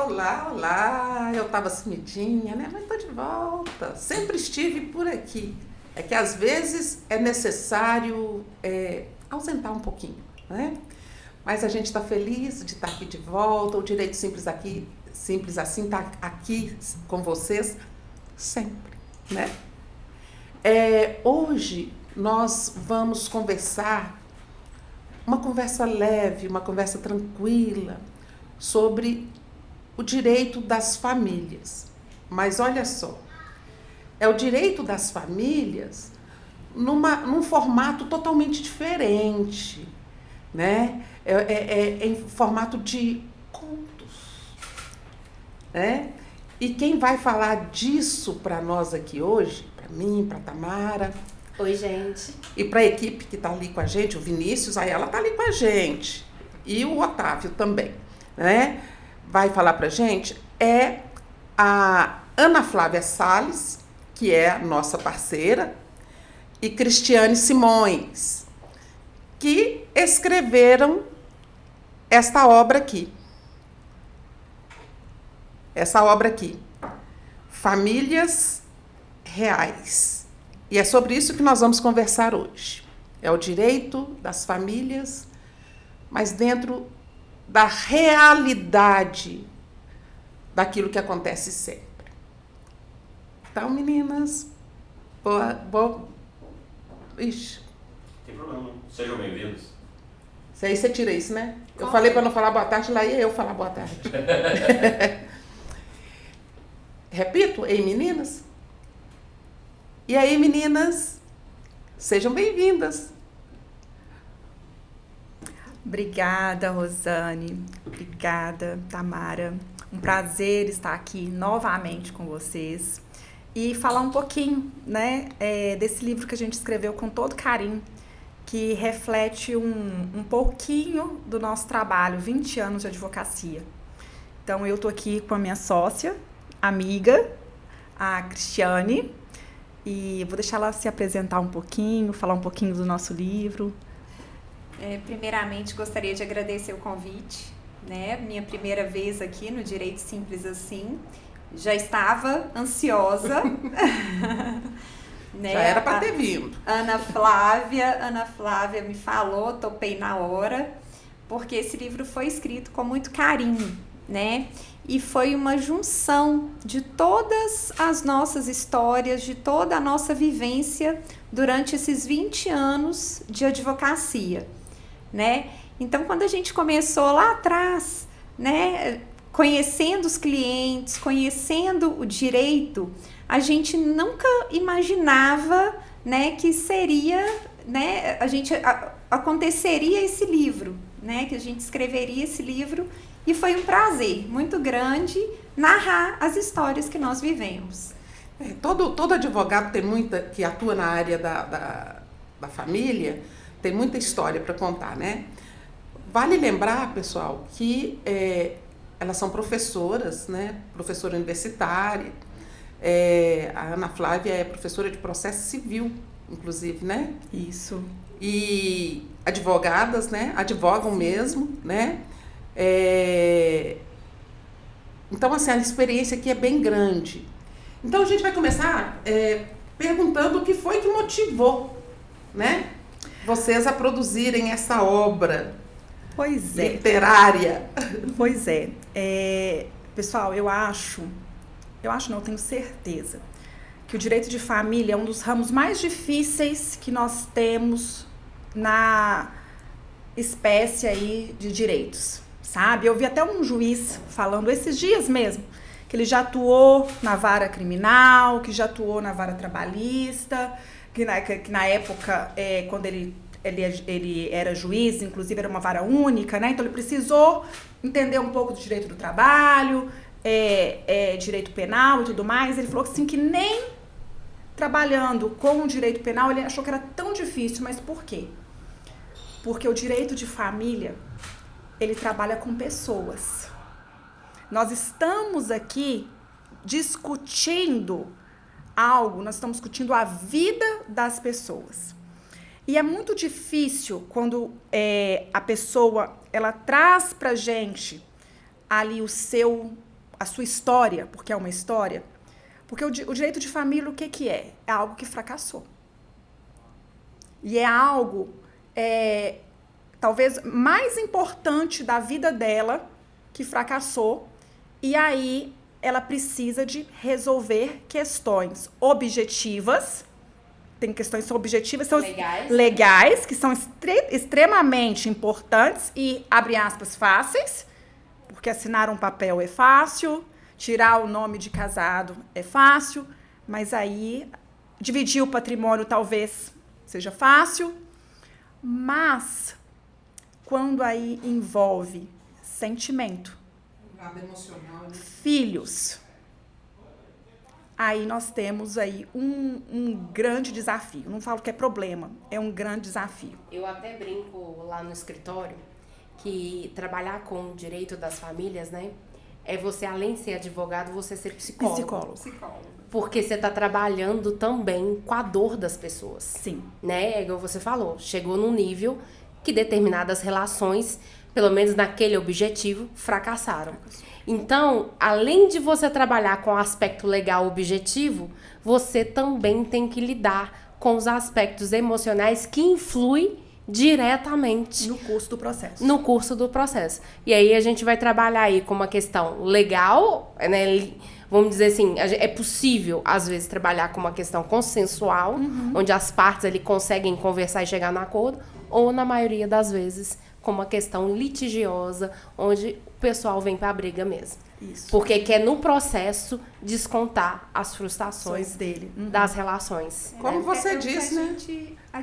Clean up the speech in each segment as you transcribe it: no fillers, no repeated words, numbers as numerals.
Olá, olá, eu estava sumidinha, né? Mas estou de volta, sempre estive por aqui. É que às vezes é necessário ausentar um pouquinho, né? Mas a gente está feliz de estar aqui de volta, o Direito Simples aqui, simples assim, está aqui com vocês sempre, né? Hoje nós vamos conversar, uma conversa leve, uma conversa tranquila, sobre o direito das famílias. Mas olha só, é o direito das famílias num formato totalmente diferente, né? Em formato de contos, né? E quem vai falar disso para nós aqui hoje, para mim, para Tamara... Oi, gente. E para a equipe que está ali com a gente, o Vinícius, aí ela está ali com a gente. E o Otávio também, né? Vai falar para a gente a Ana Flávia Salles, que é a nossa parceira, e Cristiane Simões, que escreveram esta obra aqui. Essa obra aqui, Famílias Reais. E é sobre isso que nós vamos conversar hoje. É o direito das famílias, mas dentro da realidade daquilo que acontece sempre. Então, meninas, Ixi. Não tem problema, sejam bem-vindos. Aí você tira isso, né? Eu falei para não falar boa tarde, lá ia eu falar boa tarde. Repito, ei, meninas? E aí, meninas, sejam bem-vindas. Obrigada, Rosane. Obrigada, Tamara. Um prazer estar aqui novamente com vocês e falar um pouquinho, né, desse livro que a gente escreveu com todo carinho, que reflete um pouquinho do nosso trabalho, 20 anos de advocacia. Então, eu estou aqui com a minha sócia, amiga, a Cristiane, e vou deixar ela se apresentar um pouquinho, falar um pouquinho do nosso livro. Primeiramente, gostaria de agradecer o convite, né? Minha primeira vez aqui no Direito Simples Assim. Já estava ansiosa. Né? Já era para ter vindo. Ana Flávia me falou, topei na hora, porque esse livro foi escrito com muito carinho, né? E foi uma junção de todas as nossas histórias, de toda a nossa vivência durante esses 20 anos de advocacia, né? Então, quando a gente começou lá atrás, né, conhecendo os clientes, conhecendo o direito, a gente nunca imaginava, né, que seria, né, aconteceria esse livro, né, que a gente escreveria esse livro. E foi um prazer muito grande narrar as histórias que nós vivemos. Todo advogado que atua na área da família tem muita história para contar, né? Vale lembrar, pessoal, que elas são professoras, né? Professora universitária. A Ana Flávia é professora de processo civil, inclusive, né? Isso. E advogadas, né? Advogam mesmo, né? Então, assim, a experiência aqui é bem grande. Então, a gente vai começar perguntando o que foi que motivou, né, vocês a produzirem essa obra literária. Pois é. Pessoal, eu tenho certeza que o direito de família é um dos ramos mais difíceis que nós temos na espécie aí de direitos. Sabe? Eu vi até um juiz falando esses dias mesmo, que ele já atuou na vara criminal, que já atuou na vara trabalhista, que na época, quando ele era juiz, inclusive era uma vara única, né? Então ele precisou entender um pouco do direito do trabalho, direito penal e tudo mais. Ele falou assim, que nem trabalhando com o direito penal, ele achou que era tão difícil. Mas por quê? Porque o direito de família, ele trabalha com pessoas. Nós estamos aqui discutindo algo, nós estamos discutindo a vida das pessoas. E é muito difícil quando a pessoa, ela traz pra gente ali o seu a sua história, porque é uma história, porque o direito de família, o que é? É algo que fracassou. E é algo, talvez, mais importante da vida dela, que fracassou, e aí ela precisa de resolver questões objetivas. Tem questões objetivas, são legais, que são extremamente importantes e, abre aspas, fáceis, porque assinar um papel é fácil, tirar o nome de casado é fácil, mas aí dividir o patrimônio talvez seja fácil, mas quando aí envolve sentimento, emocional, né? Filhos, aí nós temos aí um grande desafio. Não falo que é problema, é um grande desafio. Eu até brinco lá no escritório que trabalhar com o direito das famílias, né, é você, além de ser advogado, você ser psicólogo. Porque você está trabalhando também com a dor das pessoas. Sim. Né? É igual você falou, chegou num nível que determinadas relações, pelo menos naquele objetivo, fracassaram. Então, além de você trabalhar com o aspecto legal objetivo, você também tem que lidar com os aspectos emocionais que influem diretamente no curso do processo. E aí a gente vai trabalhar aí com uma questão legal, né? Vamos dizer assim, é possível, às vezes, trabalhar com uma questão consensual, onde as partes ali conseguem conversar e chegar no acordo, ou, na maioria das vezes, com uma questão litigiosa, onde o pessoal vem para a briga mesmo. Isso. Porque quer, no processo, descontar as frustrações dele. Das relações. Como você disse, né?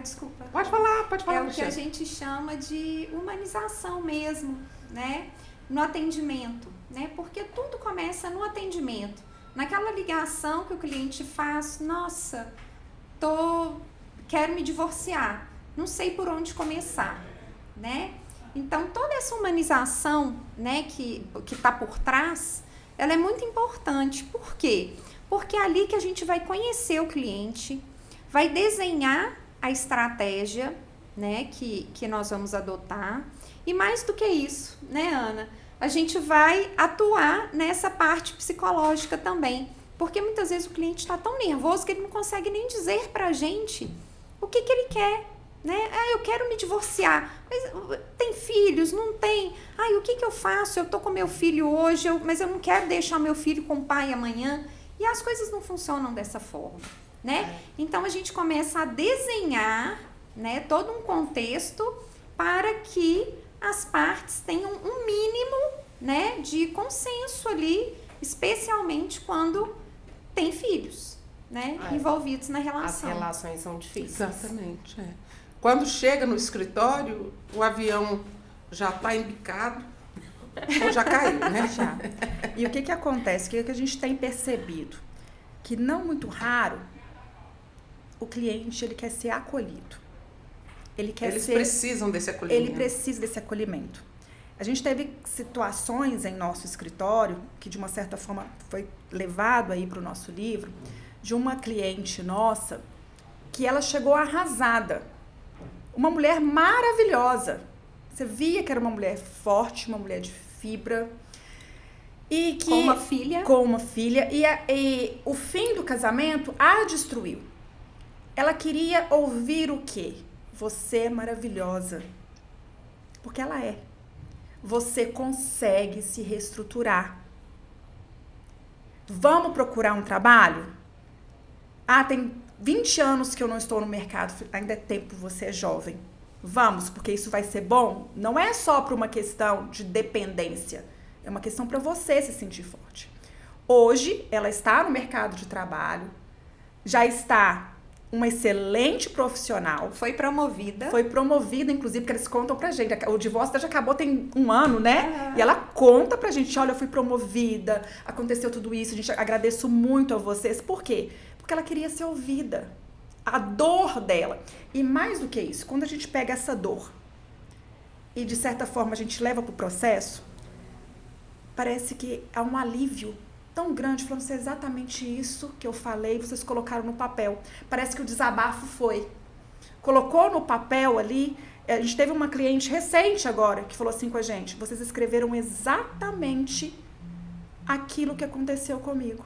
Desculpa. Pode falar, É o que a gente chama de humanização mesmo, né? No atendimento, né? Porque tudo começa no atendimento. Naquela ligação que o cliente faz, nossa, quero me divorciar, não sei por onde começar, né? Então, toda essa humanização, né, que está por trás, ela é muito importante. Por quê? Porque é ali que a gente vai conhecer o cliente, vai desenhar a estratégia, né, que nós vamos adotar. E mais do que isso, né, Ana? A gente vai atuar nessa parte psicológica também. Porque muitas vezes o cliente está tão nervoso que ele não consegue nem dizer para a gente o que ele quer. Né? Eu quero me divorciar, mas tem filhos? Não tem? O que eu faço? Eu tô com meu filho hoje, mas eu não quero deixar meu filho com o pai amanhã. E as coisas não funcionam dessa forma, né? Então, a gente começa a desenhar, né, todo um contexto para que as partes tenham um mínimo, né, de consenso ali, especialmente quando tem filhos, né, envolvidos na relação. As relações são difíceis. Exatamente, Quando chega no escritório, o avião já está embicado, ou já caiu, né? Já. E o que acontece? O que a gente tem percebido? Que não muito raro, o cliente ele quer ser acolhido. Eles precisam desse acolhimento. Ele precisa desse acolhimento. A gente teve situações em nosso escritório, que de uma certa forma foi levado aí para o nosso livro, de uma cliente nossa, que ela chegou arrasada. Uma mulher maravilhosa. Você via que era uma mulher forte, uma mulher de fibra. E que, com uma filha. E o fim do casamento a destruiu. Ela queria ouvir o quê? Você é maravilhosa. Porque ela é. Você consegue se reestruturar. Vamos procurar um trabalho? Tem 20 anos que eu não estou no mercado, ainda é tempo, você é jovem. Vamos, porque isso vai ser bom. Não é só para uma questão de dependência, é uma questão para você se sentir forte. Hoje, ela está no mercado de trabalho, já está uma excelente profissional. Foi promovida, inclusive, porque eles contam pra gente. O divórcio já acabou tem 1 ano, né? E ela conta pra gente, olha, eu fui promovida, aconteceu tudo isso, gente, agradeço muito a vocês. Por quê? Porque ela queria ser ouvida. A dor dela. E mais do que isso, quando a gente pega essa dor e, de certa forma, a gente leva pro processo, parece que há um alívio tão grande, falando assim, exatamente isso que eu falei, vocês colocaram no papel. Parece que o desabafo foi. Colocou no papel ali, a gente teve uma cliente recente agora, que falou assim com a gente, vocês escreveram exatamente aquilo que aconteceu comigo.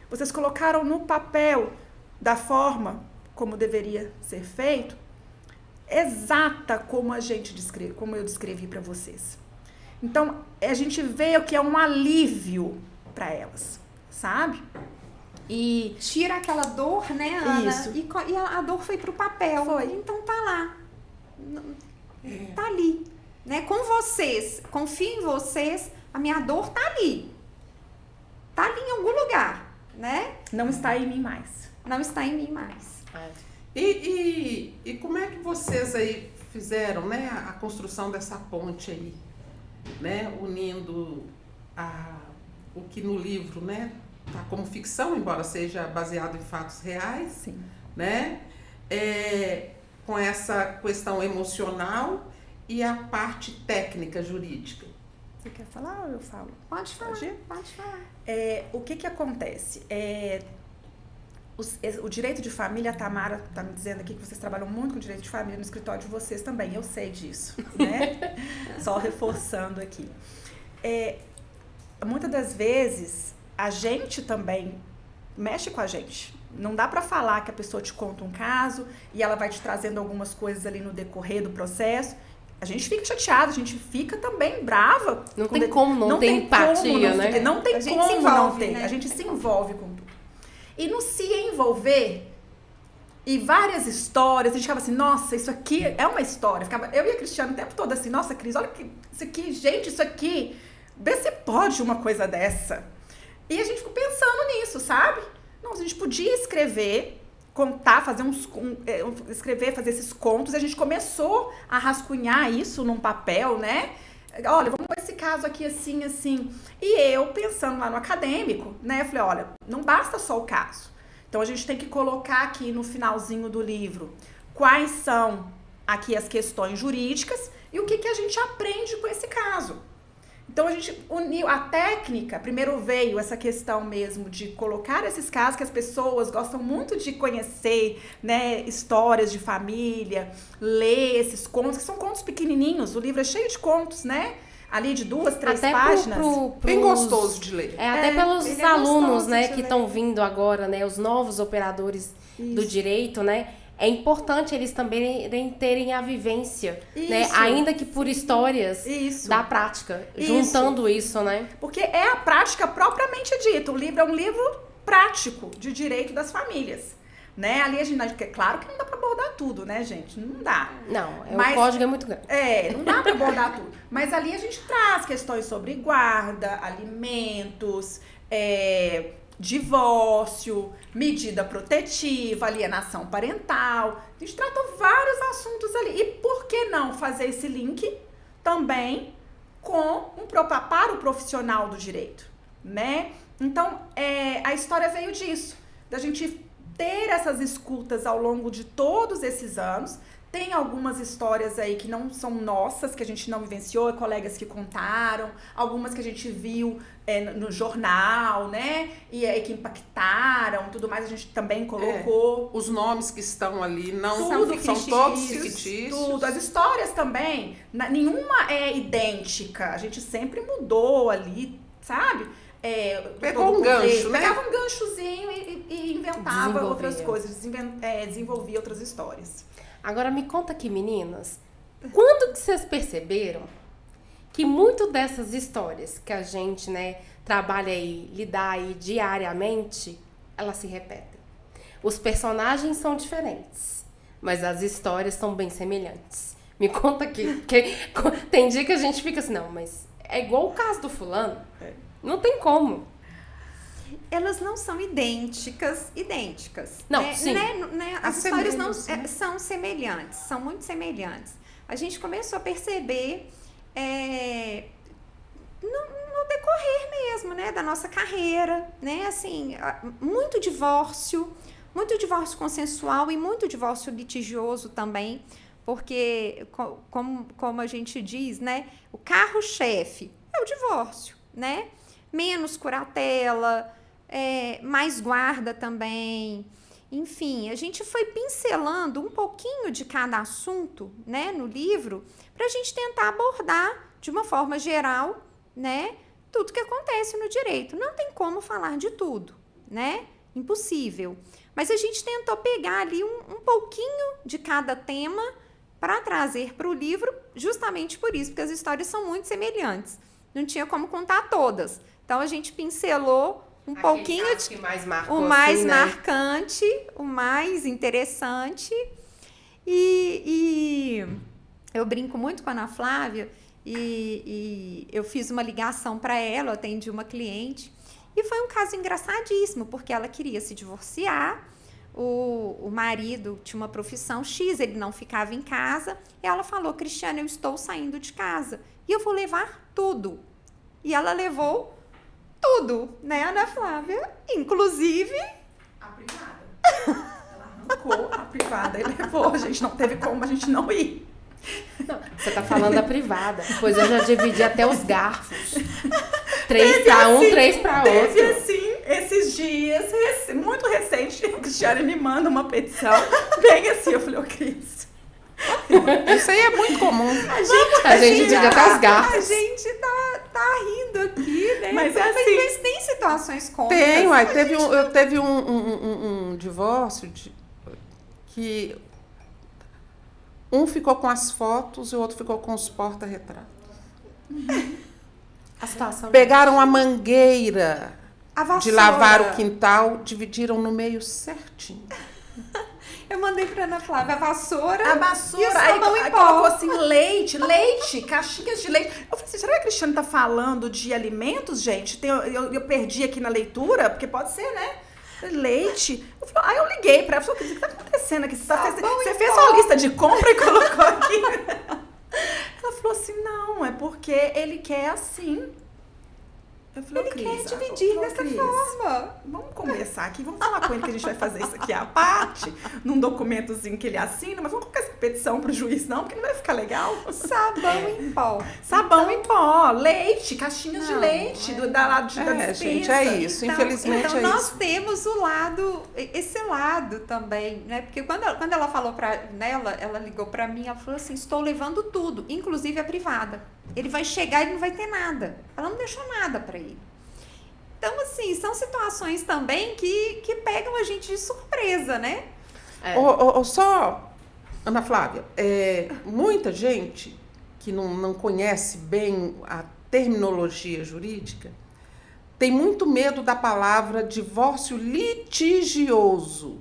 Vocês colocaram no papel da forma como deveria ser feito, exata como como eu descrevi para vocês. Então, a gente vê o que é um alívio para elas, sabe? E tira aquela dor, né, Ana? Isso. E a dor foi pro papel. Foi. Então tá lá. Tá ali. Né? Com vocês, confio em vocês, a minha dor tá ali. Tá ali em algum lugar, né? não está em mim mais. Não está em mim mais. E como é que vocês aí fizeram, né, a construção dessa ponte aí, né, unindo o que no livro, né, tá como ficção, embora seja baseado em fatos reais, Sim. né, com essa questão emocional e a parte técnica jurídica. Você quer falar ou eu falo? Pode falar. Pode ir? Pode falar. O que acontece? O direito de família, a Tamara está me dizendo aqui que vocês trabalham muito com direito de família no escritório de vocês também, eu sei disso, né? Só reforçando aqui. Muitas das vezes, a gente também mexe com a gente. Não dá para falar que a pessoa te conta um caso e ela vai te trazendo algumas coisas ali no decorrer do processo. A gente fica chateada, a gente fica também brava. Não tem como não ter empatia, né? Não tem A gente como se não envolve, ter. né? A gente se envolve com tudo. E no se envolver, e várias histórias, a gente ficava assim, nossa, isso aqui é uma história. Eu e a Cristiane o tempo todo assim, nossa, Cris, olha isso aqui, gente, isso aqui, vê se pode uma coisa dessa. E a gente ficou pensando nisso, sabe? Não, a gente podia escrever, contar, fazer fazer esses contos, e a gente começou a rascunhar isso num papel, né? Olha, vamos ver esse caso aqui assim, assim. E eu, pensando lá no acadêmico, né? Eu falei, olha, não basta só o caso. Então, a gente tem que colocar aqui no finalzinho do livro quais são aqui as questões jurídicas e o que a gente aprende com esse caso. Então, a gente uniu a técnica, primeiro veio essa questão mesmo de colocar esses casos que as pessoas gostam muito de conhecer, né, histórias de família, ler esses contos, que são contos pequenininhos, o livro é cheio de contos, né, ali de 2, 3 até páginas. Bem gostoso de ler. Até pelos ele é alunos, gostoso né, de que ler. estão vindo agora, né, os novos operadores do direito, né, é importante eles também terem a vivência, né, Isso. ainda que por histórias Isso. da prática, Isso. juntando isso, né. Porque é a prática propriamente dita. O livro é um livro prático de direito das famílias, né? Ali a gente, claro que não dá para abordar tudo, né, gente? Não dá. Não, Mas- o código é muito grande. Não dá para abordar tudo. Mas ali a gente traz questões sobre guarda, alimentos, divórcio, medida protetiva, alienação parental. A gente trata vários assuntos ali. E por que não fazer esse link também para o profissional do direito, né? Então, a história veio disso, da gente ter essas escutas ao longo de todos esses anos. Tem algumas histórias aí que não são nossas, que a gente não vivenciou, colegas que contaram, algumas que a gente viu no jornal, né? E aí que impactaram, tudo mais, a gente também colocou. Os nomes que estão ali não Tudo são fictícios, todos fictícios. Tudo. As histórias também, nenhuma é idêntica. A gente sempre mudou ali, sabe? Pegou todo um o gancho, contexto. né? Pegava um ganchozinho e inventava Desenvolvia. outras coisas, desenvolvia outras histórias. Agora me conta aqui, meninas, quando que vocês perceberam que muito dessas histórias que a gente, né, trabalha aí, lidar aí diariamente, elas se repetem? Os personagens são diferentes, mas as histórias são bem semelhantes. Me conta aqui, porque tem dia que a gente fica assim, não, mas é igual o caso do fulano. Não tem como. Elas não são idênticas. Não, né? sim. As histórias não Assemelham-se, né? são semelhantes, são muito semelhantes. A gente começou a perceber no decorrer mesmo, né, da nossa carreira, né, assim, muito divórcio consensual e muito divórcio litigioso também, porque, como a gente diz, né, o carro-chefe é o divórcio, né, menos curatela, mais guarda também. Enfim, a gente foi pincelando um pouquinho de cada assunto, né, no livro, para a gente tentar abordar de uma forma geral, né, tudo que acontece no direito. Não tem como falar de tudo, né? Impossível. Mas a gente tentou pegar ali um pouquinho de cada tema para trazer para o livro, justamente por isso, porque as histórias são muito semelhantes. Não tinha como contar todas. Então, a gente pincelou um pouquinho caso que mais marcou, o mais assim, né? marcante, o mais interessante. E eu brinco muito com a Ana Flávia e eu fiz uma ligação para ela, eu atendi uma cliente. E foi um caso engraçadíssimo, porque ela queria se divorciar, o marido tinha uma profissão X, ele não ficava em casa, e ela falou, Cristiane, eu estou saindo de casa, e eu vou levar tudo. E ela levou tudo, né, Ana Flávia? Inclusive... A privada. Ela arrancou a privada e levou. A gente não teve como a gente não ir. Não, você tá falando da privada. Pois eu já dividi até os garfos. 3 para um, 3 para outro. Teve assim, esses dias, muito recente, a Cristiane me manda uma petição, bem assim, eu falei, ô Cris. Isso aí é muito comum. A gente divide até os garfos. A gente tá rindo aqui, né? Mas é assim. Mas tem situações cômicas. Tem, uai, teve um divórcio que um ficou com as fotos e o outro ficou com os porta-retratos. A situação. Pegaram a mangueira A vassoura. de lavar o quintal, dividiram no meio certinho. Eu mandei pra Ana Flávia a vassoura. A E o vassoura, sabão aí em colocou pó. assim, leite, caixinhas de leite. Eu falei assim, será que a Cristiane tá falando de alimentos, gente? Eu perdi aqui na leitura, porque pode ser, né? Leite. Aí eu liguei pra ela, falei, o que tá acontecendo aqui? Você fez uma lista de compra e colocou aqui? Ela falou assim, não, é porque ele quer assim. Eu falei, Ele Cris, quer dividir falou, dessa Cris, forma. vamos conversar aqui, vamos falar com ele que a gente vai fazer isso aqui à parte, num documentozinho que ele assina, mas vamos colocar essa petição pro juiz não, porque não vai ficar legal. Sabão em pó. Sabão em pó, leite, caixinhas de Não, leite, da lado da É, dispensa. gente, é isso. Infelizmente então é nós isso. temos esse lado também, né? Porque quando ela falou ela ligou pra mim, ela falou assim, estou levando tudo, inclusive a privada. Ele vai chegar e não vai ter nada. Ela não deixou nada pra ele. Então, assim, são situações também que pegam a gente de surpresa, né? É. Só, Ana Flávia, muita gente que não conhece bem a terminologia jurídica tem muito medo da palavra divórcio litigioso,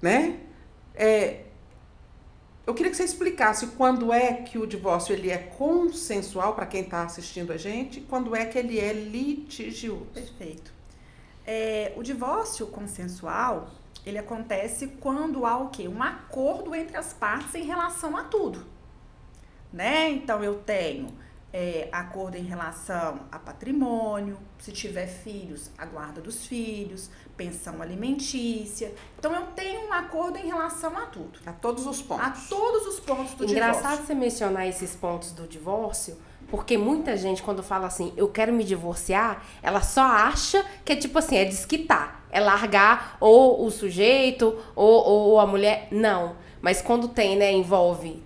né? Eu queria que você explicasse quando é que o divórcio ele é consensual, para quem está assistindo a gente, e quando é que ele é litigioso. Perfeito. O divórcio consensual, ele acontece quando há o quê? Um acordo entre as partes em relação a tudo, né? Então, eu tenho acordo em relação a patrimônio, se tiver filhos, a guarda dos filhos, pensão alimentícia. Então, eu tenho um acordo em relação a tudo. A todos os pontos. A todos os pontos do Engraçado divórcio. você mencionar esses pontos do divórcio, porque muita gente, quando fala assim, eu quero me divorciar, ela só acha que é tipo assim, é desquitar, é largar ou o sujeito ou a mulher. Não. Mas quando tem, né,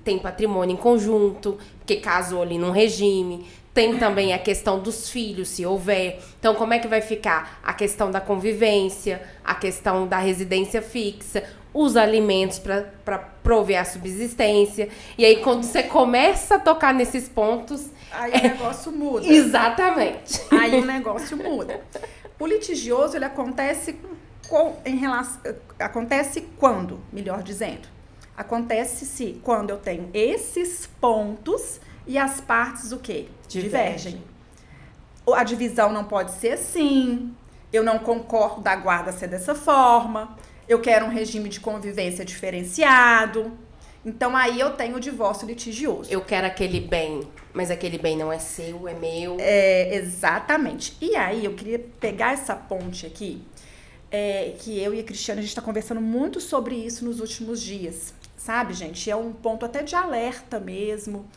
tem patrimônio em conjunto, porque casou ali num regime, tem também a questão dos filhos, se houver. Então, como é que vai ficar? A questão da convivência, a questão da residência fixa, os alimentos para prover a subsistência. E aí, quando você começa a tocar nesses pontos... Aí o negócio muda. Exatamente. Aí o negócio muda. O litigioso, ele acontece acontece quando, melhor dizendo? Acontece quando eu tenho esses pontos e as partes o quê? Divergem. A divisão não pode ser assim, eu não concordo da guarda ser dessa forma, eu quero um regime de convivência diferenciado. Então, aí eu tenho o divórcio litigioso. Eu quero aquele bem, mas aquele bem não é seu, é meu. Exatamente. E aí, eu queria pegar essa ponte aqui, que eu e a Cristiane, a gente está conversando muito sobre isso nos últimos dias. Sabe, gente? É um ponto até de alerta mesmo.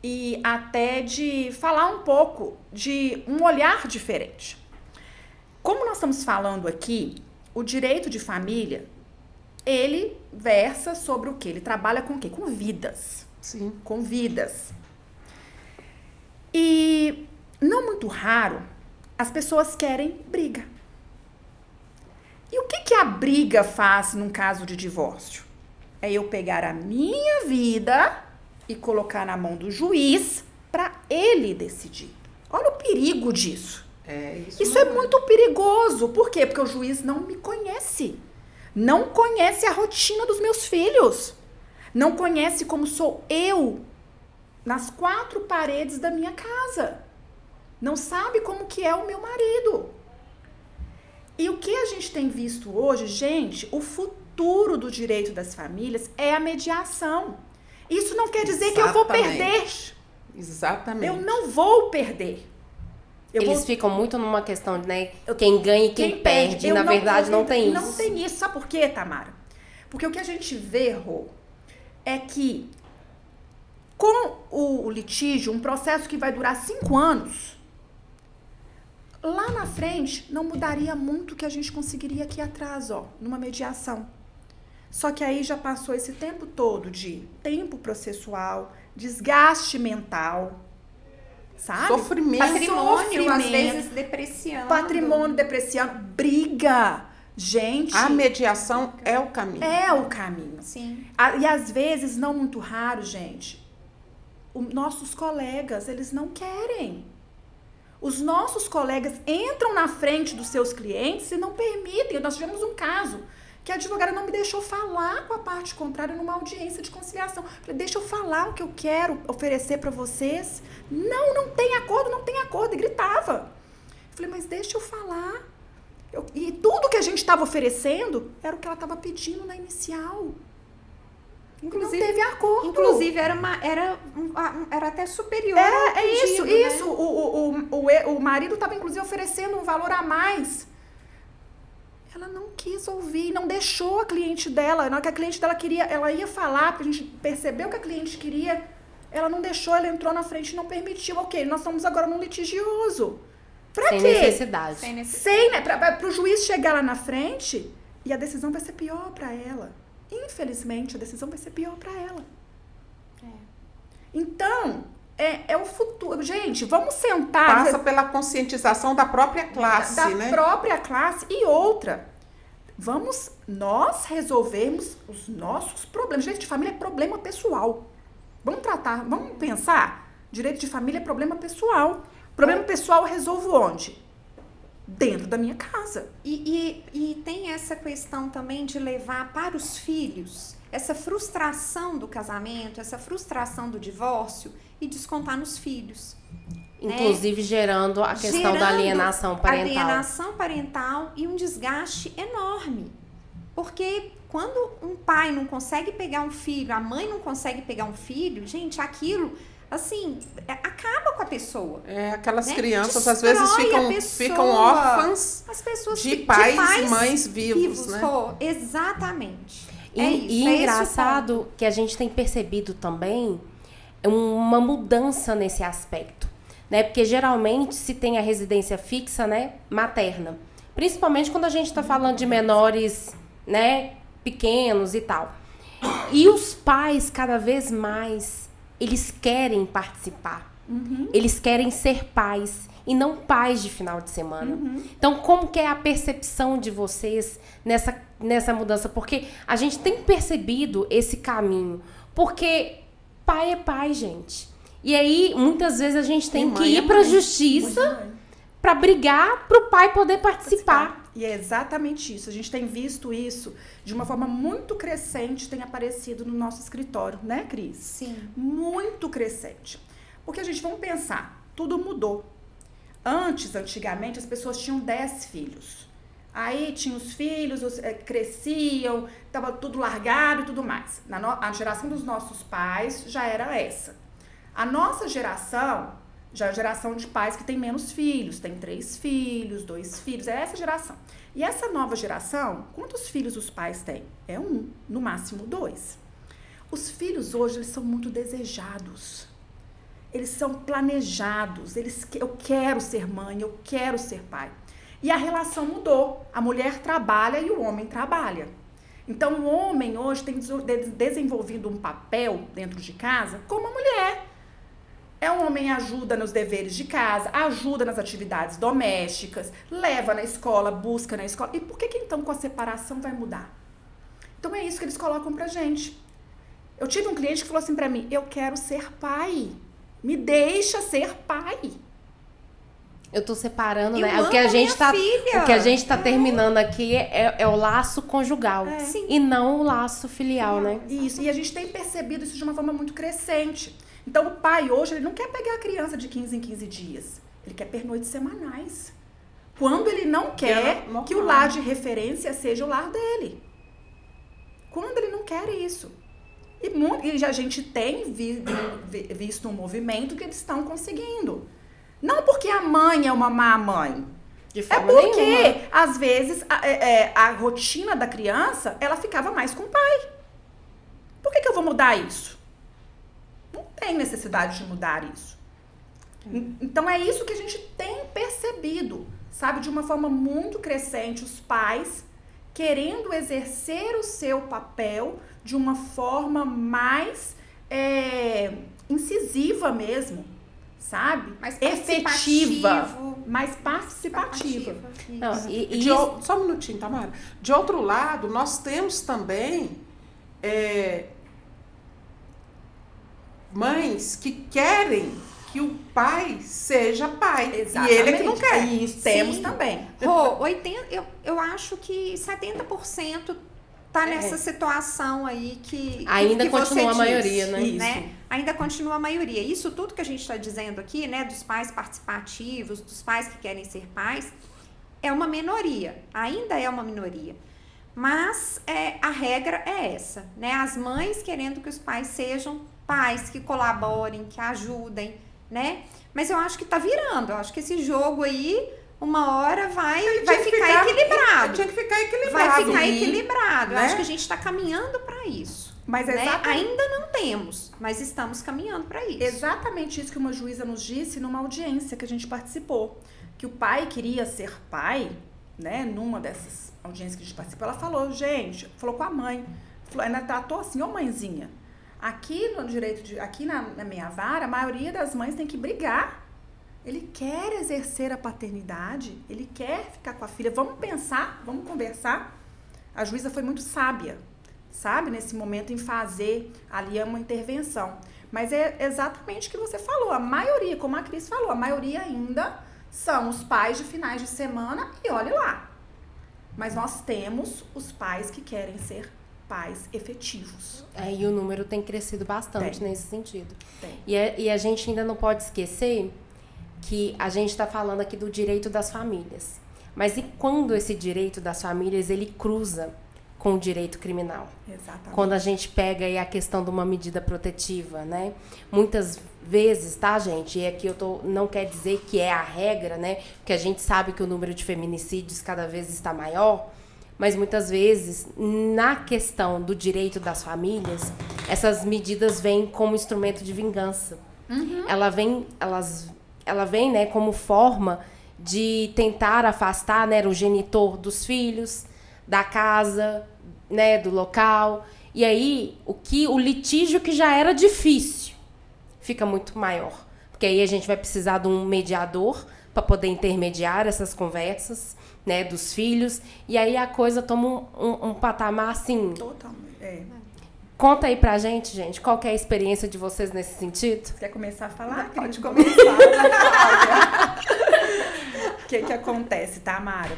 E até de falar um pouco de um olhar diferente. Como nós estamos falando aqui, o direito de família, ele versa sobre o quê? Ele trabalha com o quê? Com vidas. Sim. Com vidas. E não muito raro, as pessoas querem briga. E o que a briga faz num caso de divórcio? É eu pegar a minha vida e colocar na mão do juiz para ele decidir. Olha o perigo disso. Isso é muito perigoso. Por quê? Porque o juiz não me conhece. Não conhece a rotina dos meus filhos. Não conhece como sou eu nas 4 paredes da minha casa. Não sabe como que é o meu marido. E o que a gente tem visto hoje, gente, o futuro do direito das famílias é a mediação. Isso não quer dizer que eu vou perder. Exatamente. Eu não vou perder. Eles ficam muito numa questão de, né, quem ganha e quem perde. Na verdade, não tem isso. Não tem isso. Sabe por quê, Tamara? Porque o que a gente vê, Rô, é que com o litígio, um processo que vai durar 5 anos, lá na frente não mudaria muito o que a gente conseguiria aqui atrás, ó, numa mediação. Só que aí já passou esse tempo todo de tempo processual, desgaste mental, sabe? Patrimônio, às vezes depreciando. Patrimônio depreciando, briga. Gente, a mediação é o caminho. É o caminho. Sim. E às vezes, não muito raro, gente, nossos colegas, eles não querem. Os nossos colegas entram na frente dos seus clientes e não permitem. Nós tivemos um caso que a advogada não me deixou falar com a parte contrária numa audiência de conciliação. Falei, deixa eu falar o que eu quero oferecer para vocês. Não tem acordo, não tem acordo. E gritava. Falei, mas deixa eu falar. E tudo que a gente estava oferecendo era o que ela estava pedindo na inicial. Inclusive, não teve acordo. Inclusive, era até superior ao pedido, isso. Né? O marido estava, inclusive, oferecendo um valor a mais. Ela não quis ouvir, não deixou a cliente dela. Na hora que a cliente dela queria, ela ia falar, porque a gente percebeu que a cliente queria, ela não deixou, ela entrou na frente e não permitiu. Ok, nós estamos agora num litigioso. Pra Sem quê? necessidade. Pro juiz chegar lá na frente e a decisão vai ser pior pra ela. Infelizmente, a decisão vai ser pior pra ela. Então, é o futuro. Gente, vamos sentar. Passa pela conscientização da própria classe, né? Da própria classe. E outra, vamos nós resolvermos os nossos problemas. Direito de família é problema pessoal. Vamos pensar. Direito de família é problema pessoal. Problema pessoal eu resolvo onde? Dentro da minha casa. E tem essa questão também de levar para os filhos essa frustração do casamento, essa frustração do divórcio e descontar nos filhos. Inclusive gerando a questão da alienação parental. Alienação parental e um desgaste enorme. Porque quando um pai não consegue pegar um filho, a mãe não consegue pegar um filho, gente, aquilo, assim, acaba com a pessoa. Aquelas né? crianças Destrói às vezes ficam órfãs as pessoas de pais e mães vivos, né? Exatamente. E engraçado que a gente tem percebido também uma mudança nesse aspecto, né? Porque geralmente se tem a residência fixa, né, materna, principalmente quando a gente está falando de menores, né, pequenos e tal. E os pais cada vez mais eles querem participar. Eles querem ser pais e não pais de final de semana. Então, como que é a percepção de vocês nessa mudança? Porque a gente tem percebido esse caminho. Porque pai é pai, gente. E aí, muitas vezes, a gente tem que ir para a justiça para brigar para o pai poder participar. E é exatamente isso. A gente tem visto isso de uma forma muito crescente, tem aparecido no nosso escritório, né, Cris? Sim. Muito crescente. Porque a gente, vamos pensar, tudo mudou. Antigamente, as pessoas tinham 10 filhos. Aí tinham os filhos, cresciam, estava tudo largado e tudo mais. A geração dos nossos pais já era essa. A nossa geração, já é a geração de pais que tem menos filhos, tem 3 filhos, 2 filhos, é essa geração. E essa nova geração, quantos filhos os pais têm? É 1, no máximo 2. Os filhos hoje, eles são muito desejados. Eles são planejados, eu quero ser mãe, eu quero ser pai. E a relação mudou. A mulher trabalha e o homem trabalha. Então, o homem hoje tem desenvolvido um papel dentro de casa como a mulher. É um homem que ajuda nos deveres de casa, ajuda nas atividades domésticas, leva na escola, busca na escola. E por que então com a separação vai mudar? Então é isso que eles colocam pra gente. Eu tive um cliente que falou assim pra mim, eu quero ser pai. Me deixa ser pai. Eu tô separando, Eu né? amo O que a gente minha tá, filha. o que a gente tá terminando aqui é o laço conjugal. Sim. E não o laço filial, né? Isso, e a gente tem percebido isso de uma forma muito crescente. Então, o pai hoje, ele não quer pegar a criança de 15 em 15 dias. Ele quer pernoites semanais. Quando ele não quer normal. que o lar de referência seja o lar dele. Quando ele não quer isso. E a gente tem visto um movimento que eles estão conseguindo. Não porque a mãe é uma má mãe. De É forma porque, nenhuma. às vezes, a rotina da criança, ela ficava mais com o pai. Por que eu vou mudar isso? Não tem necessidade de mudar isso. Então, é isso que a gente tem percebido, sabe? De uma forma muito crescente, os pais querendo exercer o seu papel de uma forma mais incisiva mesmo, sabe? Mais efetiva, participativo. mais participativa. Não, Isso. e Só um minutinho, Tamara. De outro lado, nós temos também mães que querem que o pai seja pai. Exatamente. E ele é que não quer. Isso, temos Sim. também. Rô, 80, eu acho que 70% tá nessa situação aí que ainda que você continua a disse, maioria, né? Isso. Ainda continua a maioria. Isso tudo que a gente está dizendo aqui, né, dos pais participativos, dos pais que querem ser pais, é uma minoria. Ainda é uma minoria. Mas a regra é essa, né? As mães querendo que os pais sejam pais, que colaborem, que ajudem, né? Mas eu acho que tá virando. Eu acho que esse jogo aí, uma hora vai ficar equilibrado. Tinha que ficar equilibrado. Vai ficar E- equilibrado. Eu né? acho que a gente está caminhando para isso. Mas Né? exatamente, Ainda não temos, mas estamos caminhando para isso. exatamente isso que uma juíza nos disse numa audiência que a gente participou. Que o pai queria ser pai, né? Numa dessas audiências que a gente participou, ela falou, gente, falou com a mãe. Falou, ela tratou assim, ô mãezinha, aqui no direito aqui na minha vara, a maioria das mães tem que brigar. Ele quer exercer a paternidade, ele quer ficar com a filha. Vamos pensar, vamos conversar. A juíza foi muito sábia, sabe, nesse momento em fazer ali uma intervenção. Mas é exatamente o que você falou. A maioria, como a Cris falou, a maioria ainda são os pais de finais de semana e olhe lá. Mas nós temos os pais que querem ser pais efetivos. E o número tem crescido bastante Tem. nesse sentido. Tem. E a gente ainda não pode esquecer que a gente está falando aqui do direito das famílias. Mas e quando esse direito das famílias ele cruza com o direito criminal? Exatamente. Quando a gente pega aí a questão de uma medida protetiva, né? Muitas vezes, tá, gente? E aqui não quer dizer que é a regra, né? Porque a gente sabe que o número de feminicídios cada vez está maior, mas muitas vezes, na questão do direito das famílias, essas medidas vêm como instrumento de vingança. Ela vem, né, como forma de tentar afastar, né, o genitor dos filhos, da casa, né, do local. E aí, o litígio que já era difícil fica muito maior. Porque aí a gente vai precisar de um mediador para poder intermediar essas conversas, né, dos filhos. E aí a coisa toma um patamar assim. Totalmente. Conta aí pra gente, qual que é a experiência de vocês nesse sentido? Quer começar a falar? Pode Cris? começar. O que acontece, tá, Mara?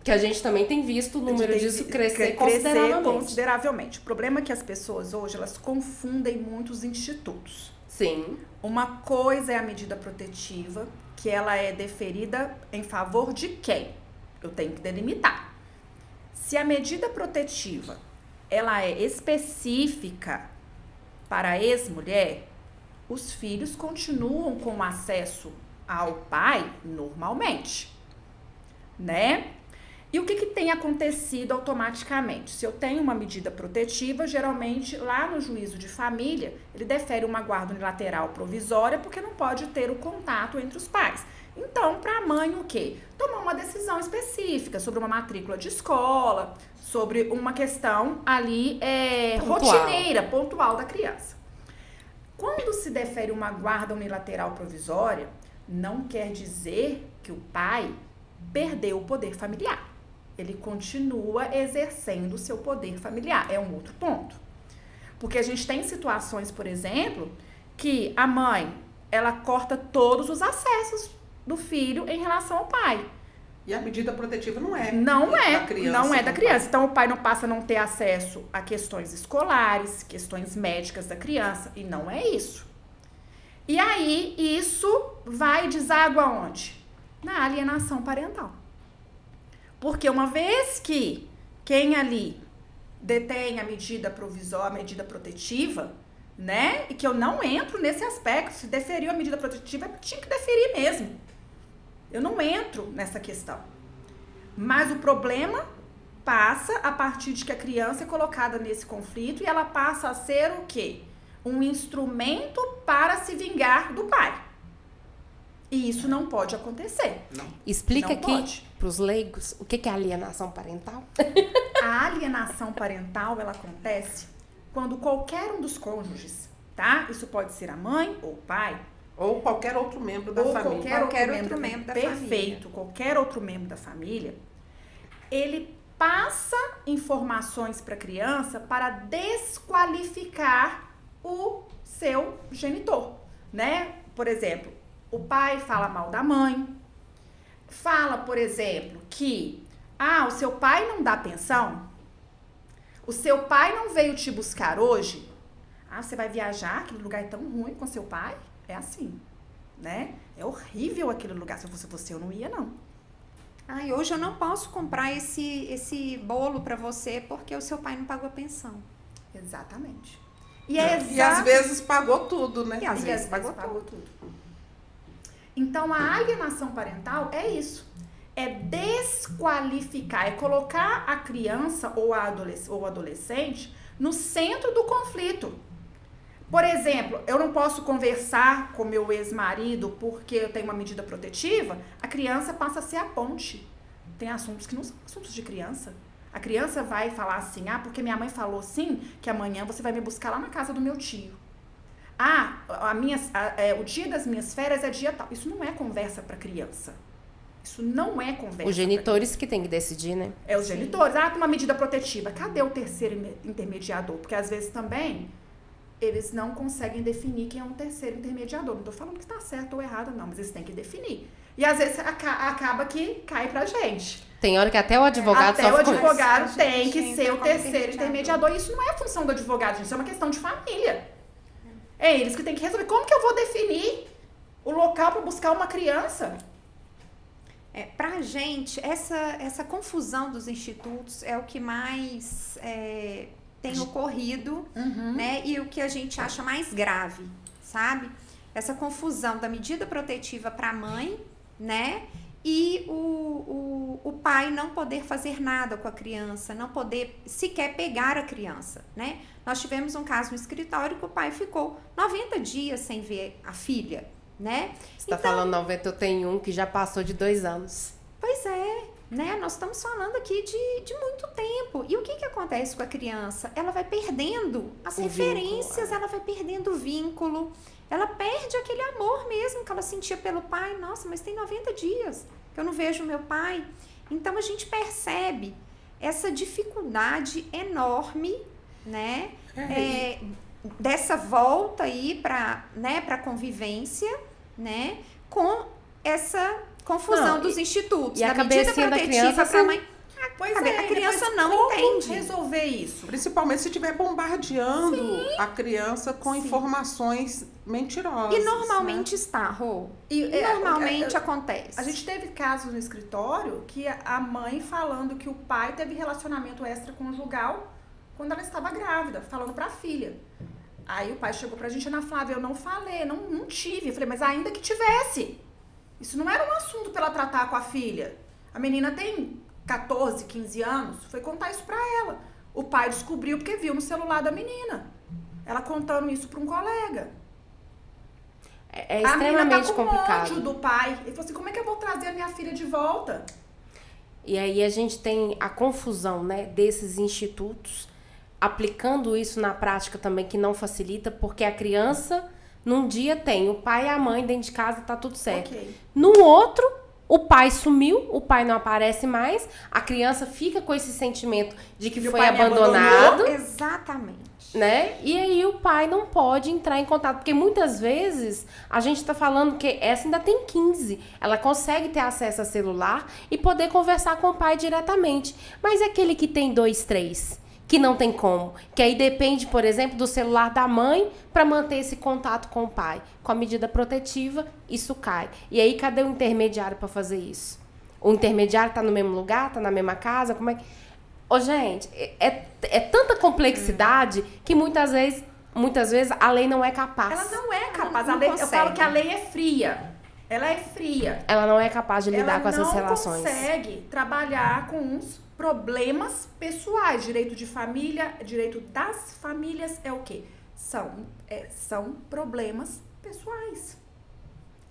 Que a gente também tem visto o número disso crescer consideravelmente. consideravelmente. O problema é que as pessoas hoje, elas confundem muito os institutos. Sim. Uma coisa é a medida protetiva, que ela é deferida em favor de quem? Eu tenho que delimitar. Se a medida protetiva, ela é específica para a ex-mulher, os filhos continuam com acesso ao pai normalmente, né? E o que tem acontecido automaticamente? Se eu tenho uma medida protetiva, geralmente lá no juízo de família, ele defere uma guarda unilateral provisória porque não pode ter o contato entre os pais. Então, para a mãe, o quê? Tomar uma decisão específica sobre uma matrícula de escola, sobre uma questão ali Pontual. rotineira, pontual da criança. Quando se defere uma guarda unilateral provisória, não quer dizer que o pai perdeu o poder familiar. Ele continua exercendo o seu poder familiar. É um outro ponto. Porque a gente tem situações, por exemplo, que a mãe, ela corta todos os acessos do filho em relação ao pai. E a medida protetiva não é da criança. Não é da criança. Então, o pai não passa a não ter acesso a questões escolares, questões médicas da criança. E não é isso. E aí, isso vai deságua onde? Na alienação parental. Porque uma vez que quem ali detém a medida provisória, a medida protetiva, né? E que eu não entro nesse aspecto. Se deferiu a medida protetiva, tinha que deferir mesmo. Eu não entro nessa questão. Mas o problema passa a partir de que a criança é colocada nesse conflito e ela passa a ser o quê? Um instrumento para se vingar do pai. E isso não pode acontecer. Explica Não aqui pode. para os leigos o que é alienação parental. A alienação parental, ela acontece quando qualquer um dos cônjuges, tá? Isso pode ser a mãe ou o pai, Ou qualquer outro membro da ou família. Qualquer outro membro da família. Perfeito, qualquer outro membro da família, ele passa informações para a criança para desqualificar o seu genitor, né? Por exemplo, o pai fala mal da mãe, fala, por exemplo, que o seu pai não dá pensão, o seu pai não veio te buscar hoje, você vai viajar, aquele lugar é tão ruim com seu pai? É assim, né? É horrível aquele lugar. Se eu fosse você, eu não ia, não. Ai, hoje eu não posso comprar esse bolo pra você porque o seu pai não pagou a pensão. Exatamente. E às vezes pagou tudo, né? E às vezes pagou pagou tudo. Então, a alienação parental é isso. É desqualificar, é colocar a criança ou o adolescente no centro do conflito. Por exemplo, eu não posso conversar com meu ex-marido porque eu tenho uma medida protetiva, a criança passa a ser a ponte. Tem assuntos que não são assuntos de criança. A criança vai falar assim, porque minha mãe falou sim, que amanhã você vai me buscar lá na casa do meu tio. O dia das minhas férias é dia tal. Isso não é conversa para criança. Isso não é conversa. Os genitores que têm que decidir, né? É os genitores. Tem uma medida protetiva. Cadê o terceiro intermediador? Porque às vezes também eles não conseguem definir quem é um terceiro intermediador. Não estou falando que está certo ou errado, não, mas eles têm que definir. E às vezes acaba que cai pra gente. Tem hora que até o advogado Até o sofre com isso. advogado tem que Gente, ser o como terceiro intermediador. Isso não é função do advogado, gente. Isso é uma questão de família. É eles que têm que resolver. Como que eu vou definir o local para buscar uma criança? Pra gente, essa confusão dos institutos é o que mais tem ocorrido, né? E o que a gente acha mais grave, sabe? Essa confusão da medida protetiva para a mãe, né? E o pai não poder fazer nada com a criança, não poder sequer pegar a criança, né? Nós tivemos um caso no escritório que o pai ficou 90 dias sem ver a filha, né? Você tá falando 90, eu tenho um que já passou de 2 anos. Pois é, né? Nós estamos falando aqui de muito tempo. E o que acontece com a criança? Ela vai perdendo as referências, ela vai perdendo o vínculo, ela perde aquele amor mesmo que ela sentia pelo pai. Nossa, mas tem 90 dias que eu não vejo meu pai. Então, a gente percebe essa dificuldade enorme, né? Dessa volta aí para a convivência, né? Com essa confusão dos institutos. E a da medida cabecinha da protetiva criança, para a mãe. Pois A criança depois não como entende. resolver isso? Principalmente se estiver bombardeando a criança com informações mentirosas. E normalmente está, Rô. Normalmente acontece. A gente teve casos no escritório que a mãe falando que o pai teve relacionamento extraconjugal quando ela estava grávida, falando pra filha. Aí o pai chegou pra gente, Ana Flávia, eu não falei, não tive. Eu falei, mas ainda que tivesse. Isso não era um assunto pra ela tratar com a filha. A menina tem 14, 15 anos, foi contar isso pra ela. O pai descobriu porque viu no celular da menina. Ela contando isso pra um colega. É A menina extremamente tá com complicado. ódio do pai. Ele falou assim, como é que eu vou trazer a minha filha de volta? E aí a gente tem a confusão, né, desses institutos aplicando isso na prática também, que não facilita, porque a criança, num dia tem o pai e a mãe dentro de casa, tá tudo certo. Ok. No outro, o pai sumiu, o pai não aparece mais, a criança fica com esse sentimento de que E o foi pai me abandonado, Exatamente. né? E aí o pai não pode entrar em contato, porque muitas vezes a gente tá falando que essa ainda tem 15, ela consegue ter acesso a celular e poder conversar com o pai diretamente. Mas é aquele que tem 2, 3, que não tem como, que aí depende, por exemplo, do celular da mãe para manter esse contato com o pai. Com a medida protetiva, isso cai. E aí cadê o intermediário para fazer isso? O intermediário tá no mesmo lugar, tá na mesma casa, como é que... Ô, gente, é tanta complexidade que muitas vezes a lei não é capaz. Ela não é capaz. Não A lei, eu consegue. falo que a lei é fria. Ela é fria. Ela não é capaz de lidar Ela com essas não relações. consegue trabalhar com os problemas pessoais. Direito de família, direito das famílias é o quê? São problemas pessoais.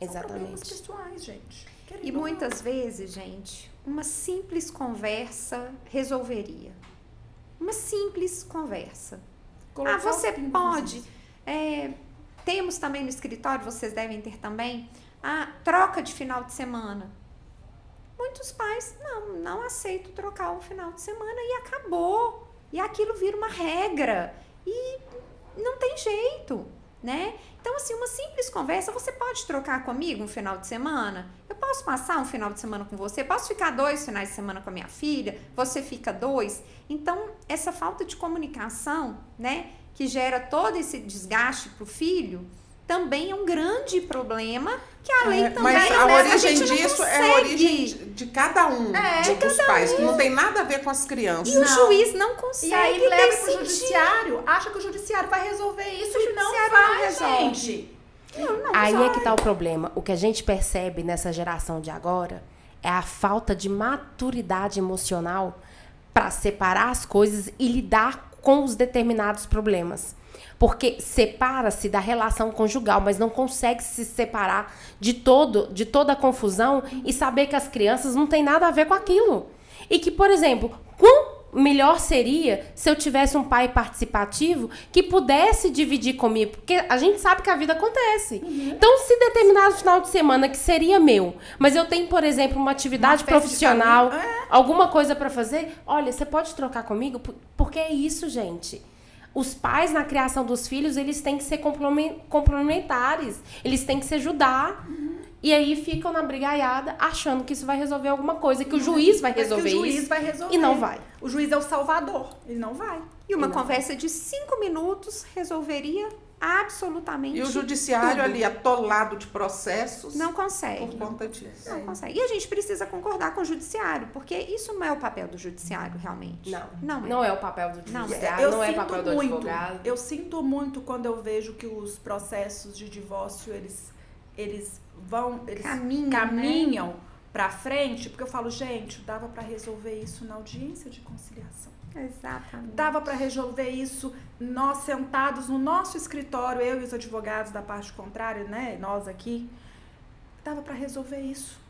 São problemas Exatamente. pessoais, gente. E Querido, muitas vezes, gente, uma simples conversa resolveria. Uma simples conversa. colocar Você os pingos nos pode. is. Temos também no escritório, vocês devem ter também, a troca de final de semana. Muitos pais não aceitam trocar o final de semana e acabou. E aquilo vira uma regra. E não tem jeito, né? Então, assim, uma simples conversa, você pode trocar comigo um final de semana? Eu posso passar um final de semana com você? Posso ficar 2 finais de semana com a minha filha? Você fica 2? Então, essa falta de comunicação, né, que gera todo esse desgaste pro filho, também é um grande problema que a lei também... Mas a né, origem gente não disso é a consegue. origem de cada um dos pais, que não tem nada a ver com as crianças. E o Não. juiz não consegue E aí leva pro decidir. judiciário, acha que o judiciário vai resolver isso e não judiciário não vai, resolve. gente. Aí é que tá o problema. O que a gente percebe nessa geração de agora é a falta de maturidade emocional para separar as coisas e lidar com os determinados problemas. Porque separa-se da relação conjugal, mas não consegue se separar de toda a confusão e saber que as crianças não têm nada a ver com aquilo. E que, por exemplo, quão melhor seria se eu tivesse um pai participativo que pudesse dividir comigo, porque a gente sabe que a vida acontece. Então, se determinado final de semana que seria meu, mas eu tenho, por exemplo, uma atividade Uma festa de profissional, família, alguma coisa para fazer, olha, você pode trocar comigo? Porque é isso, gente. Os pais, na criação dos filhos, eles têm que ser complementares. Eles têm que se ajudar. E aí ficam na brigaiada achando que isso vai resolver alguma coisa, que o juiz vai resolver que o juiz isso. vai resolver. E não vai. O juiz é o salvador. Ele não vai. E uma Não. conversa de 5 minutos resolveria absolutamente E o judiciário tudo. ali atolado de processos Não consegue. por conta disso. Não consegue. E a gente precisa concordar com o judiciário, porque isso não é o papel do judiciário, realmente. Não é o papel do Não. judiciário, não é sinto papel do muito, advogado. Eu sinto muito quando eu vejo que os processos de divórcio, eles caminham pra frente, porque eu falo, gente, dava pra resolver isso na audiência de conciliação. Exatamente. Dava para resolver isso nós sentados no nosso escritório, eu e os advogados da parte contrária, né? Nós aqui. Dava para resolver isso.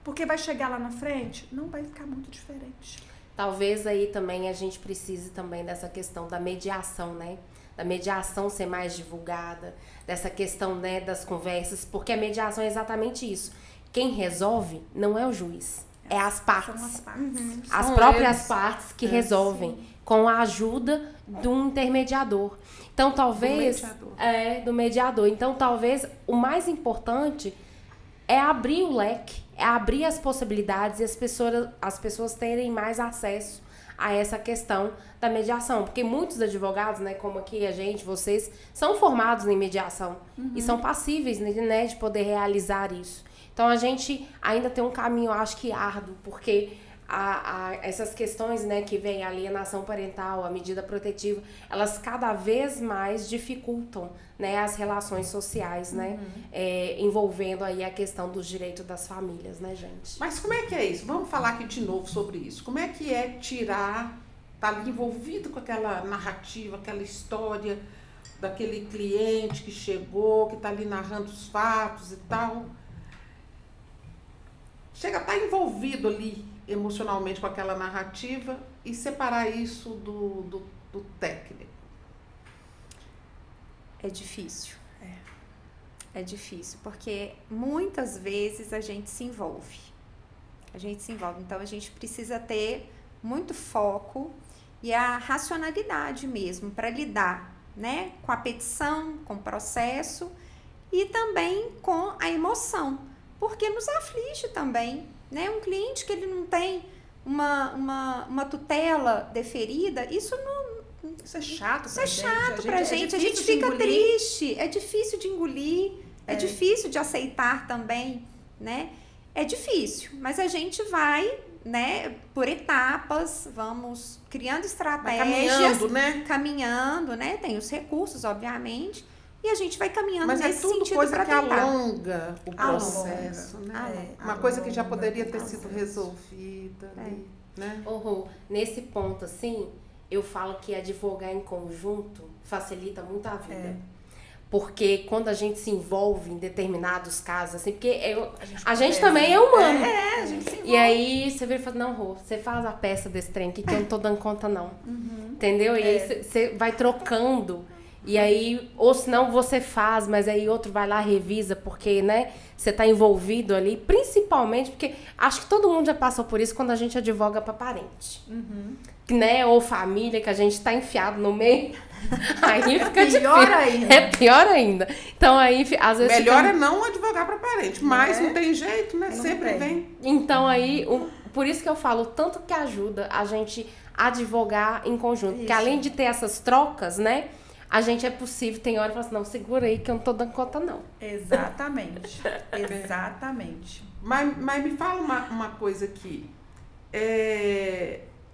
Porque vai chegar lá na frente, não vai ficar muito diferente. Talvez aí também a gente precise também dessa questão da mediação, né? Da mediação ser mais divulgada, dessa questão, né, das conversas, porque a mediação é exatamente isso. Quem resolve não é o juiz, é as partes. São as partes. As São próprias eles. partes que resolvem com a ajuda de um intermediador. Então, talvez... Do mediador. Então, talvez o mais importante é abrir o leque, é abrir as possibilidades e as pessoas terem mais acesso a essa questão da mediação. Porque muitos advogados, né, como aqui a gente, vocês, são formados em mediação e são passíveis, né, de poder realizar isso. Então, a gente ainda tem um caminho, acho que árduo, porque essas questões, né, que vem a alienação parental, a medida protetiva, elas cada vez mais dificultam, né, as relações sociais, né, envolvendo aí a questão dos direitos das famílias, né, gente? Mas como é que é isso? Vamos falar aqui de novo sobre isso. Como é que é tá ali envolvido com aquela narrativa, aquela história daquele cliente que chegou, que tá ali narrando os fatos e tal. Chega a estar envolvido ali emocionalmente com aquela narrativa e separar isso do técnico? É difícil. É difícil, porque muitas vezes a gente se envolve. Então, a gente precisa ter muito foco e a racionalidade mesmo para lidar, né, com a petição, com o processo e também com a emoção, porque nos aflige também, né? Um cliente que ele não tem uma tutela deferida, isso é chato pra gente. A gente fica triste, é difícil de engolir, é difícil de aceitar também, né? É difícil, mas a gente vai, né, por etapas, vamos criando estratégias, caminhando, né? Tem os recursos, obviamente, e a gente vai caminhando nesse sentido. Mas é tudo coisa que alonga o processo, né? Uma coisa que já poderia ter sido resolvida ali, né? Nesse ponto, assim, eu falo que advogar em conjunto facilita muito a vida. Porque quando a gente se envolve em determinados casos, assim, porque a gente também é humano. A gente se envolve. E aí você vira e fala, não, Rô, você faz a peça desse trem aqui que eu não tô dando conta, não. Entendeu? E aí você vai trocando. E aí, ou senão você faz, mas aí outro vai lá, revisa, porque, né, você tá envolvido ali, principalmente porque acho que todo mundo já passou por isso quando a gente advoga pra parente. Né? Ou família, que a gente tá enfiado no meio. Aí fica difícil. Pior ainda. É pior ainda. Então aí, às vezes... Melhor é não advogar para parente, mas não tem jeito, né? Sempre vem. Então aí, por isso que eu falo, tanto que ajuda a gente advogar em conjunto. Porque além de ter essas trocas, né? A gente é possível, tem hora que fala assim, não, segura aí que eu não tô dando conta, não. Exatamente. Exatamente. Mas me fala uma coisa aqui.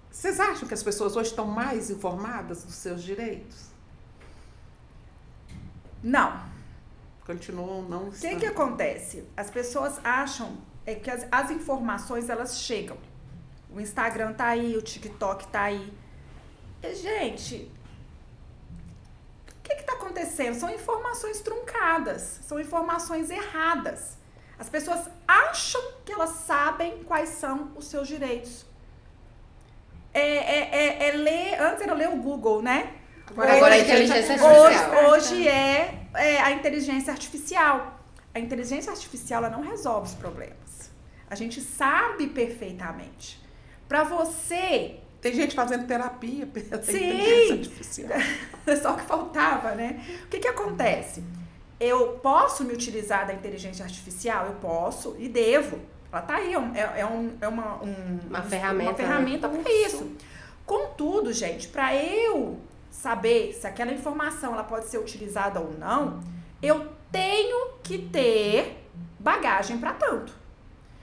Vocês acham que as pessoas hoje estão mais informadas dos seus direitos? Não. Continuam não estando. O que acontece? As pessoas acham que as informações, elas chegam. O Instagram tá aí, o TikTok tá aí. E, gente, o que tá acontecendo? São informações truncadas, são informações erradas. As pessoas acham que elas sabem quais são os seus direitos. Antes era ler o Google, né? Agora a inteligência artificial. Hoje é a inteligência artificial. A inteligência artificial, ela não resolve os problemas. A gente sabe perfeitamente. Para você... Tem gente fazendo terapia pela inteligência artificial. Só que faltava, né? O que acontece? Eu posso me utilizar da inteligência artificial? Eu posso e devo. Ela tá aí, uma ferramenta. Uma ferramenta para isso. Contudo, gente, para eu saber se aquela informação ela pode ser utilizada ou não, eu tenho que ter bagagem para tanto.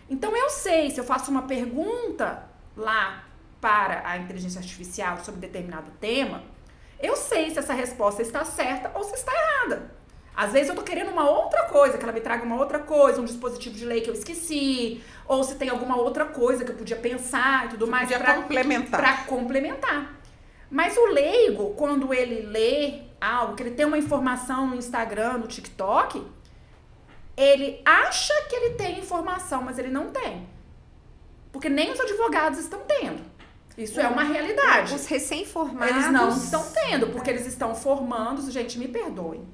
Então, eu sei, se eu faço uma pergunta lá para a inteligência artificial sobre determinado tema, eu sei se essa resposta está certa ou se está errada. Às vezes eu tô querendo uma outra coisa, que ela me traga uma outra coisa, um dispositivo de lei que eu esqueci, ou se tem alguma outra coisa que eu podia pensar e tudo mais. Para complementar. Para complementar. Mas o leigo, quando ele lê algo, que ele tem uma informação no Instagram, no TikTok, ele acha que ele tem informação, mas ele não tem. Porque nem os advogados estão tendo. Isso é uma realidade. Os recém-formados... Eles não estão tendo, porque eles estão formando... Gente, me perdoem.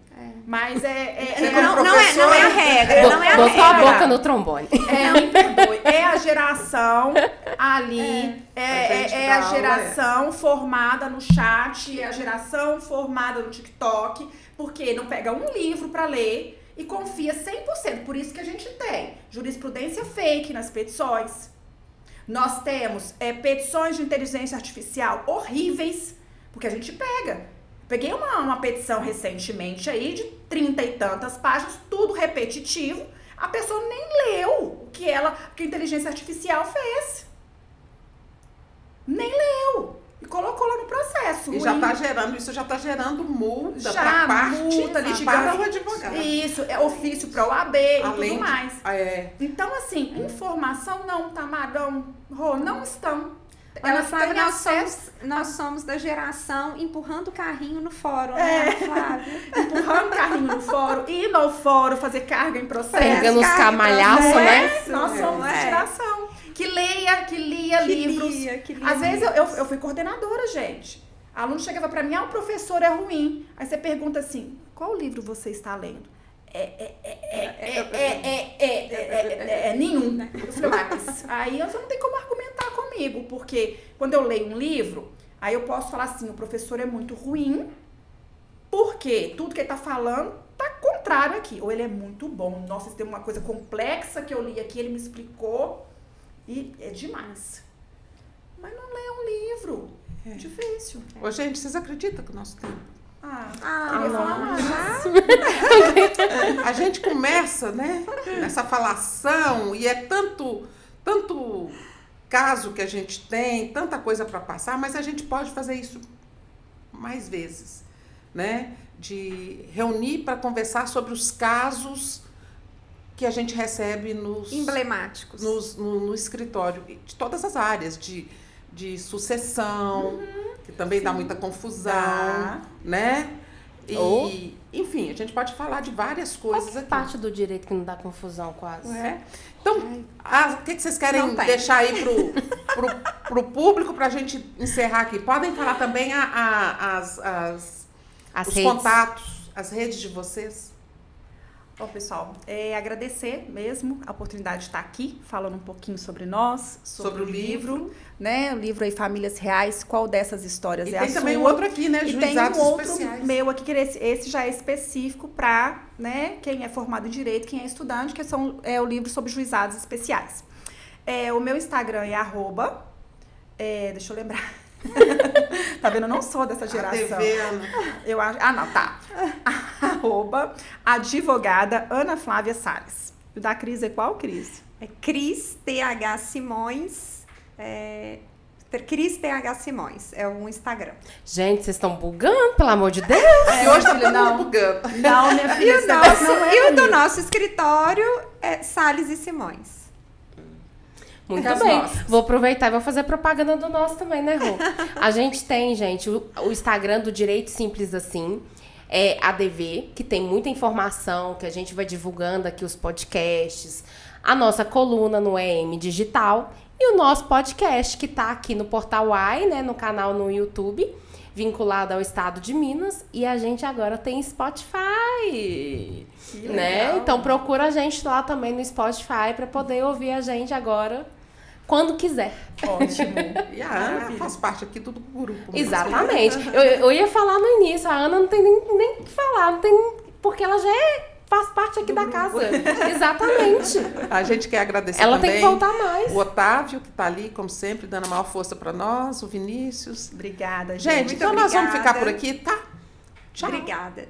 Mas não é a regra. Não é a regra. Botou a boca no trombone. Me perdoe. É a geração ali... É a geração formada no chat, é a geração formada no TikTok, porque não pega um livro para ler e confia 100%. Por isso que a gente tem jurisprudência fake nas petições. Nós temos petições de inteligência artificial horríveis, porque a gente pega. Peguei uma petição recentemente aí de 30 e tantas páginas, tudo repetitivo. A pessoa nem leu o que a inteligência artificial fez. Nem leu. E colocou lá no processo. E isso já está gerando multa para parte litigante para o advogado. Isso, ofício para o OAB e além tudo mais. É. Então, assim, informação não, Tamarão, Rô, não estão. Ana elas Flávia, têm acesso. nós somos da geração empurrando o carrinho no fórum, né, Ana Flávia? Empurrando o carrinho no fórum, ir ao fórum, fazer carga em processo. Pegando os carga, camalhaços, né? Nós somos a geração que lia livros. Às vezes eu fui coordenadora, gente. Aluno chegava pra mim, o professor é ruim. Aí você pergunta assim, qual livro você está lendo? Nenhum. Eu falei, mas aí você não tem como argumentar comigo, porque quando eu leio um livro, aí eu posso falar assim, o professor é muito ruim, porque tudo que ele tá falando tá contrário aqui. Ou ele é muito bom. Nossa, tem uma coisa complexa que eu li aqui, ele me explicou e é demais. Mas não lê um livro. Difícil. Ô, gente, vocês acreditam que o nosso tempo? Eu ia falar mais. A gente começa, né, nessa falação e é tanto caso que a gente tem, tanta coisa para passar, mas a gente pode fazer isso mais vezes, né? De reunir para conversar sobre os casos que a gente recebe Emblemáticos. no escritório, de todas as áreas, de sucessão, que também dá muita confusão, né? E, enfim, a gente pode falar de várias coisas aqui. Parte do direito que não dá confusão quase. Então, o que vocês querem Não tem. deixar aí pro público pra gente encerrar aqui? Podem falar também os redes. contatos, as redes de vocês. Bom, pessoal, agradecer mesmo a oportunidade de estar aqui falando um pouquinho sobre nós, sobre o livro, né? O livro aí, Famílias Reais, qual dessas histórias E é tem a também sua? um outro aqui, né? E tem Juizados um outro Especiais. meu aqui, que esse já é específico para, né, quem é formado em Direito, quem é estudante, que é o livro sobre juizados especiais. O meu Instagram é deixa eu lembrar. Tá vendo? Eu não sou dessa geração. Eu acho. Não, tá. @advogada Ana Flávia Salles. O da Cris é qual, Cris? É Cris TH Simões. Cris TH Simões é o Instagram. Gente, vocês estão bugando, pelo amor de Deus. E hoje tá todo mundo bugando. Não, minha filha, esse E negócio não é o do comigo. nosso escritório é Salles e Simões. Muito Das bem. nossas. Vou aproveitar e vou fazer propaganda do nosso também, né, Rô? A gente tem, gente, o Instagram do Direito Simples Assim, é ADV, que tem muita informação, que a gente vai divulgando aqui os podcasts, a nossa coluna no EM Digital e o nosso podcast, que tá aqui no Portal AI, né, no canal no YouTube, vinculado ao estado de Minas, e a gente agora tem Spotify, né? Então procura a gente lá também no Spotify para poder ouvir a gente agora quando quiser. Ótimo. E a Ana faz parte aqui do grupo. Exatamente. Eu ia falar no início, a Ana não tem nem o que falar, não tem, porque ela já faz parte aqui da casa. Exatamente. A gente quer agradecer Ela também tem que voltar mais. o Otávio, que tá ali, como sempre, dando a maior força para nós, o Vinícius. Obrigada, Gente, Muito então nós vamos obrigada. ficar por aqui, tá? Tchau. Obrigada.